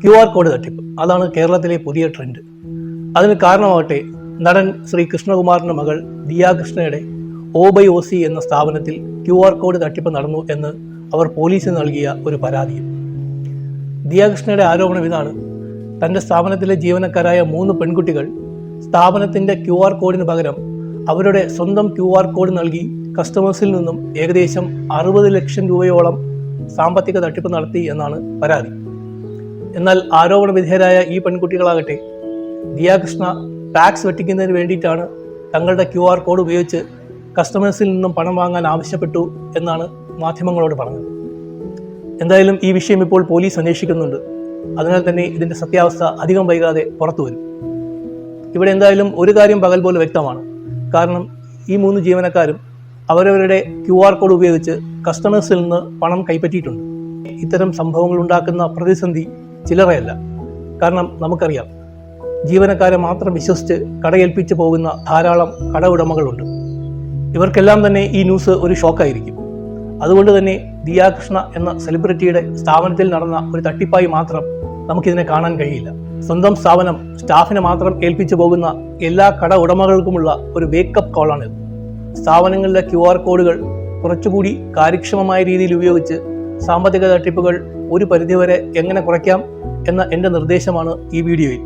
QR code തട്ടിപ്പ്. അതാണ് കേരളത്തിലെ പുതിയ ട്രെൻഡ്. അതിന് കാരണമാവട്ടെ നടൻ ശ്രീ കൃഷ്ണകുമാറിന്റെ മകൾ ദിയ കൃഷ്ണയുടെ OBYOC എന്ന സ്ഥാപനത്തിൽ QR കോഡ് തട്ടിപ്പ് നടന്നു എന്ന് അവർ പോലീസിന് നൽകിയ ഒരു പരാതി. ദിയ കൃഷ്ണയുടെ ആരോപണം ഇതാണ്: തൻ്റെ സ്ഥാപനത്തിലെ ജീവനക്കാരായ 3 പെൺകുട്ടികൾ സ്ഥാപനത്തിൻ്റെ QR കോഡിന് പകരം അവരുടെ സ്വന്തം QR കോഡ് നൽകി കസ്റ്റമേഴ്സിൽ നിന്നും ഏകദേശം 60 ലക്ഷം രൂപയോളം സാമ്പത്തിക തട്ടിപ്പ് നടത്തി എന്നാണ് പരാതി. എന്നാൽ ആരോപണ വിധേയരായ ഈ പെൺകുട്ടികളാകട്ടെ ദിയ കൃഷ്ണ ടാക്സ് വെട്ടിക്കുന്നതിന് വേണ്ടിയിട്ടാണ് തങ്ങളുടെ QR കോഡ് ഉപയോഗിച്ച് കസ്റ്റമേഴ്സിൽ നിന്നും പണം വാങ്ങാൻ ആവശ്യപ്പെട്ടു എന്നാണ് മാധ്യമങ്ങളോട് പറഞ്ഞത്. എന്തായാലും ഈ വിഷയം ഇപ്പോൾ പോലീസ് അന്വേഷിക്കുന്നുണ്ട്. അതിനാൽ തന്നെ ഇതിൻ്റെ സത്യാവസ്ഥ അധികം വൈകാതെ പുറത്തു വരും. ഇവിടെ എന്തായാലും ഒരു കാര്യം പകൽ പോലെ വ്യക്തമാണ്. കാരണം ഈ 3 ജീവനക്കാരും അവരവരുടെ QR കോഡ് ഉപയോഗിച്ച് കസ്റ്റമേഴ്സിൽ നിന്ന് പണം കൈപ്പറ്റിയിട്ടുണ്ട്. ഇത്തരം സംഭവങ്ങൾ ഉണ്ടാക്കുന്ന പ്രതിസന്ധി ചില്ലറയല്ല. കാരണം നമുക്കറിയാം, ജീവനക്കാരെ മാത്രം വിശ്വസിച്ച് കടയേൽപ്പിച്ച് പോകുന്ന ധാരാളം കട ഉടമകളുണ്ട്. ഇവർക്കെല്ലാം തന്നെ ഈ ന്യൂസ് ഒരു ഷോക്കായിരിക്കും. അതുകൊണ്ട് തന്നെ ദിയ കൃഷ്ണ എന്ന സെലിബ്രിറ്റിയുടെ സ്ഥാപനത്തിൽ നടന്ന ഒരു തട്ടിപ്പായി മാത്രം നമുക്കിതിനെ കാണാൻ കഴിയില്ല. സ്വന്തം സ്ഥാപനം സ്റ്റാഫിനെ മാത്രം ഏൽപ്പിച്ചു പോകുന്ന എല്ലാ കട ഉടമകൾക്കുമുള്ള ഒരു വേക്കപ്പ് കോളാണിത്. സ്ഥാപനങ്ങളിലെ QR കോഡുകൾ കുറച്ചുകൂടി കാര്യക്ഷമമായ രീതിയിൽ ഉപയോഗിച്ച് സാമ്പത്തിക തട്ടിപ്പുകൾ ഒരു പരിധിവരെ എങ്ങനെ കുറയ്ക്കാം എന്ന എൻ്റെ നിർദ്ദേശമാണ് ഈ വീഡിയോയിൽ.